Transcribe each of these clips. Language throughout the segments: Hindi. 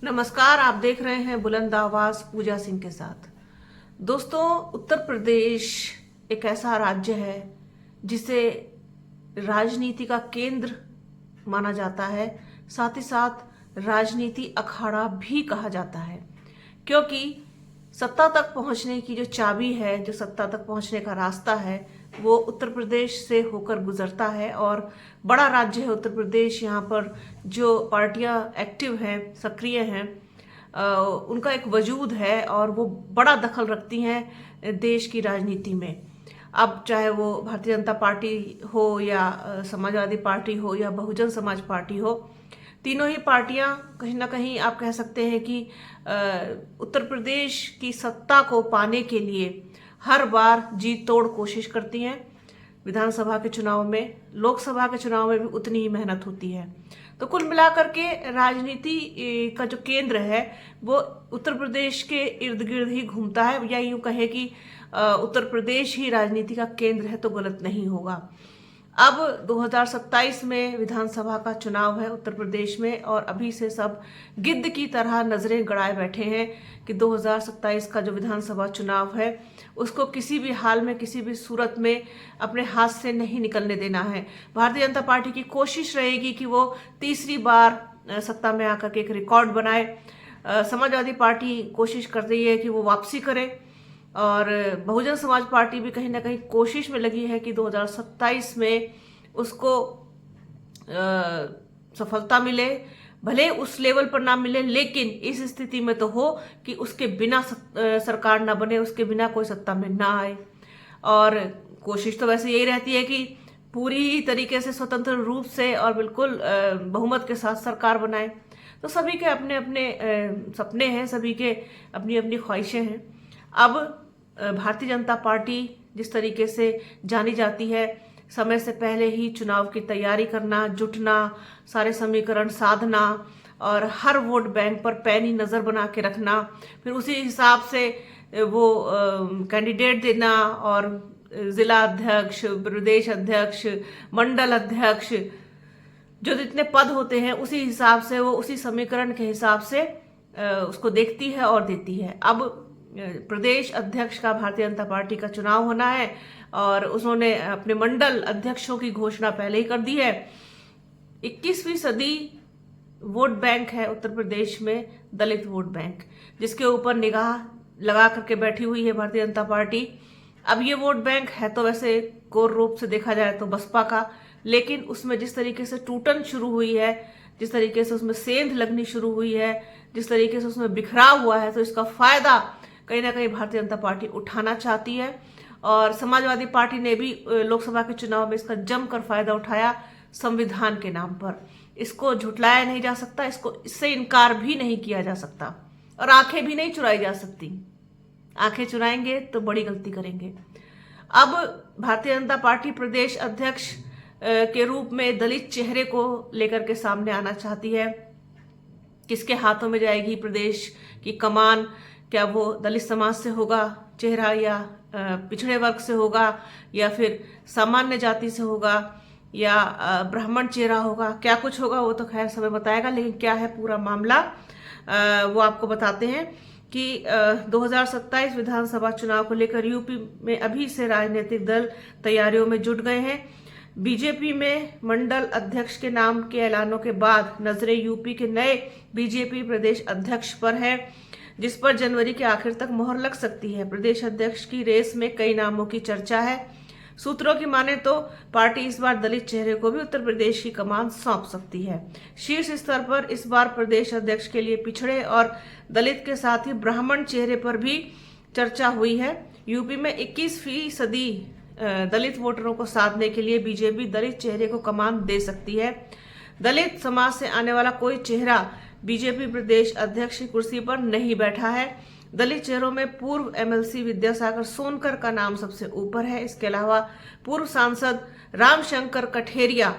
नमस्कार, आप देख रहे हैं बुलंद आवाज पूजा सिंह के साथ। दोस्तों, उत्तर प्रदेश एक ऐसा राज्य है जिसे राजनीति का केंद्र माना जाता है, साथ ही साथ राजनीति अखाड़ा भी कहा जाता है, क्योंकि सत्ता तक पहुंचने की जो चाबी है, जो सत्ता तक पहुंचने का रास्ता है, वो उत्तर प्रदेश से होकर गुजरता है। और बड़ा राज्य है उत्तर प्रदेश। यहाँ पर जो पार्टियां एक्टिव हैं, सक्रिय हैं, उनका एक वजूद है और वो बड़ा दखल रखती हैं देश की राजनीति में। अब चाहे वो भारतीय जनता पार्टी हो या समाजवादी पार्टी हो या बहुजन समाज पार्टी हो, तीनों ही पार्टियां कहीं ना कहीं आप कह सकते हैं कि उत्तर प्रदेश की सत्ता को पाने के लिए हर बार जी तोड़ कोशिश करती हैं। विधानसभा के चुनाव में, लोकसभा के चुनाव में भी उतनी ही मेहनत होती है। तो कुल मिलाकर के राजनीति का जो केंद्र है वो उत्तर प्रदेश के इर्द गिर्द ही घूमता है, या यूं कहे कि उत्तर प्रदेश ही राजनीति का केंद्र है तो गलत नहीं होगा। अब 2027 में विधानसभा का चुनाव है उत्तर प्रदेश में, और अभी से सब गिद्ध की तरह नजरें गड़ाए बैठे हैं कि 2027 का जो विधानसभा चुनाव है उसको किसी भी हाल में, किसी भी सूरत में अपने हाथ से नहीं निकलने देना है। भारतीय जनता पार्टी की कोशिश रहेगी कि वो तीसरी बार सत्ता में आकर के एक रिकॉर्ड बनाए। समाजवादी पार्टी कोशिश कर रही है कि वो वापसी करे, और बहुजन समाज पार्टी भी कहीं ना कहीं कोशिश में लगी है कि 2027 में उसको सफलता मिले। भले उस लेवल पर ना मिले, लेकिन इस स्थिति में तो हो कि उसके बिना सरकार ना बने, उसके बिना कोई सत्ता में ना आए। और कोशिश तो वैसे यही रहती है कि पूरी ही तरीके से स्वतंत्र रूप से और बिल्कुल बहुमत के साथ सरकार बनाए। तो सभी के अपने अपने सपने हैं, सभी के अपनी अपनी ख्वाहिशें हैं। अब भारतीय जनता पार्टी जिस तरीके से जानी जाती है, समय से पहले ही चुनाव की तैयारी करना, जुटना, सारे समीकरण साधना और हर वोट बैंक पर पैनी नज़र बना के रखना, फिर उसी हिसाब से वो कैंडिडेट देना, और जिला अध्यक्ष, प्रदेश अध्यक्ष, मंडल अध्यक्ष, जो जितने पद होते हैं उसी हिसाब से वो उसी समीकरण के हिसाब से उसको देखती है और देती है। अब प्रदेश अध्यक्ष का भारतीय जनता पार्टी का चुनाव होना है और उन्होंने अपने मंडल अध्यक्षों की घोषणा पहले ही कर दी है। 21वीं सदी वोट बैंक है उत्तर प्रदेश में, दलित वोट बैंक, जिसके ऊपर निगाह लगा करके बैठी हुई है भारतीय जनता पार्टी। अब ये वोट बैंक है तो वैसे कोर रूप से देखा जाए तो बसपा का, लेकिन उसमें जिस तरीके से टूटन शुरू हुई है, जिस तरीके से उसमें सेंध लगनी शुरू हुई है, जिस तरीके से उसमें बिखराव हुआ है, तो इसका फायदा कहीं ना कहीं भारतीय जनता पार्टी उठाना चाहती है। और समाजवादी पार्टी ने भी लोकसभा के चुनाव में इसका जमकर फायदा उठाया संविधान के नाम पर। इसको झुटलाया नहीं जा सकता, इससे इनकार भी नहीं किया जा सकता, और आंखें भी नहीं चुराई जा सकती। आंखें चुराएंगे तो बड़ी गलती करेंगे। अब भारतीय जनता पार्टी प्रदेश अध्यक्ष के रूप में दलित चेहरे को लेकर के सामने आना चाहती है। किसके हाथों में जाएगी प्रदेश की कमान? क्या वो दलित समाज से होगा चेहरा, या पिछड़े वर्ग से होगा, या फिर सामान्य जाति से होगा, या ब्राह्मण चेहरा होगा? क्या कुछ होगा वो तो खैर समय बताएगा, लेकिन क्या है पूरा मामला वो आपको बताते हैं कि 2027 विधानसभा चुनाव को लेकर यूपी में अभी से राजनीतिक दल तैयारियों में जुट गए हैं। बीजेपी में मंडल अध्यक्ष के नाम के ऐलानों के बाद नजरें यूपी के नए बीजेपी प्रदेश अध्यक्ष पर है, जिस पर जनवरी के आखिर तक मोहर लग सकती है। प्रदेश अध्यक्ष की रेस में कई नामों की चर्चा है। सूत्रों की माने तो पार्टी इस बार दलित चेहरे को भी उत्तर प्रदेश की कमान सौंप सकती है। शीर्ष स्तर पर इस बार प्रदेश अध्यक्ष के लिए पिछड़े और दलित के साथ ही ब्राह्मण चेहरे पर भी चर्चा हुई है। यूपी में 21% दलित वोटरों को साधने के लिए बीजेपी दलित चेहरे को कमान दे सकती है। दलित समाज से आने वाला कोई चेहरा बीजेपी प्रदेश अध्यक्ष की कुर्सी पर नहीं बैठा है। दलित चेहरों में पूर्व एमएलसी विद्यासागर सोनकर का नाम सबसे ऊपर है। इसके अलावा पूर्व सांसद रामशंकर कठेरिया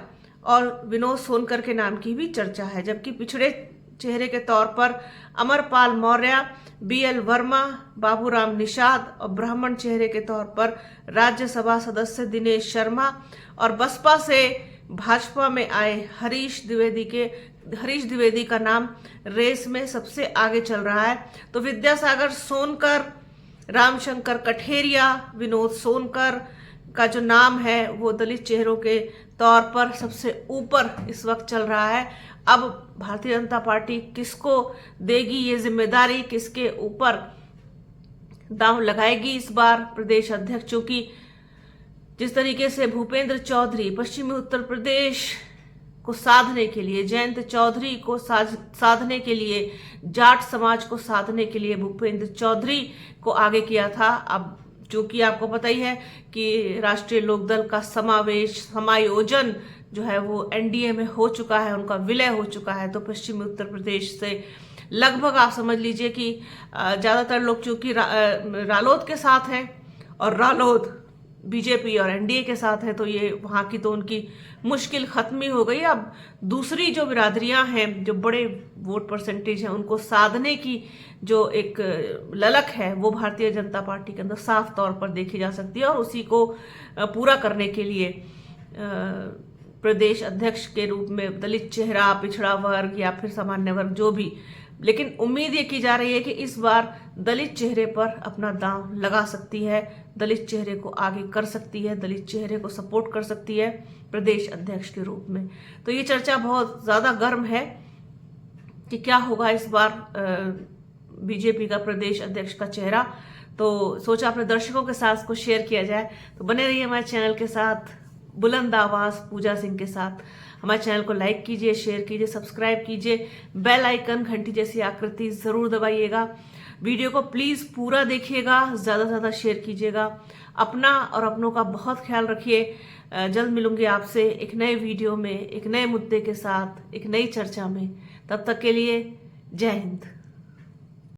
और विनोद सोनकर के नाम की भी चर्चा है, जबकि पिछड़े चेहरे के तौर पर अमरपाल मौर्य, बीएल वर्मा, बाबूराम निषाद, और ब्राह्मण चेहरे के तौर पर राज्यसभा सदस्य दिनेश शर्मा, और बसपा से भाजपा में आए हरीश द्विवेदी के हरीश द्विवेदी का नाम रेस में सबसे आगे चल रहा है। तो विद्यासागर सोनकर, रामशंकर कठेरिया, विनोद सोनकर का जो नाम है वो दलित चेहरों के तौर पर सबसे ऊपर इस वक्त चल रहा है। अब भारतीय जनता पार्टी किसको देगी ये जिम्मेदारी, किसके ऊपर दांव लगाएगी इस बार प्रदेश अध्यक्ष, चूंकि जिस तरीके से भूपेंद्र चौधरी पश्चिमी उत्तर प्रदेश को साधने के लिए, जयंत चौधरी को साधने के लिए, जाट समाज को साधने के लिए भूपेंद्र चौधरी को आगे किया था। अब चूंकि आपको पता ही है कि राष्ट्रीय लोकदल का समायोजन जो है वो एनडीए में हो चुका है, उनका विलय हो चुका है। तो पश्चिमी उत्तर प्रदेश से लगभग आप समझ लीजिए कि ज्यादातर लोग चूंकि रालोद के साथ हैं और रालोद बीजेपी और एनडीए के साथ है, तो ये वहां की तो उनकी मुश्किल खत्म ही हो गई। अब दूसरी जो बिरादरियां हैं, जो बड़े वोट परसेंटेज हैं, उनको साधने की जो एक ललक है वो भारतीय जनता पार्टी के अंदर साफ तौर पर देखी जा सकती है। और उसी को पूरा करने के लिए प्रदेश अध्यक्ष के रूप में दलित चेहरा, पिछड़ा वर्ग या फिर सामान्य वर्ग जो भी, लेकिन उम्मीद ये की जा रही है कि इस बार दलित चेहरे पर अपना दांव लगा सकती है, दलित चेहरे को आगे कर सकती है, दलित चेहरे को सपोर्ट कर सकती है प्रदेश अध्यक्ष के रूप में। तो ये चर्चा बहुत ज्यादा गर्म है कि क्या होगा इस बार बीजेपी का प्रदेश अध्यक्ष का चेहरा। तो सोचा अपने दर्शकों के साथ इसको शेयर किया जाए। तो बने रहिए हमारे चैनल के साथ, बुलंद आवाज पूजा सिंह के साथ। हमारे चैनल को लाइक कीजिए, शेयर कीजिए, सब्सक्राइब कीजिए, बेल आइकन घंटी जैसी आकृति जरूर दबाइएगा। वीडियो को प्लीज पूरा देखिएगा, ज्यादा से ज्यादा शेयर कीजिएगा। अपना और अपनों का बहुत ख्याल रखिए। जल्द मिलूंगी आपसे एक नए वीडियो में, एक नए मुद्दे के साथ, एक नई चर्चा में। तब तक के लिए जय हिंद।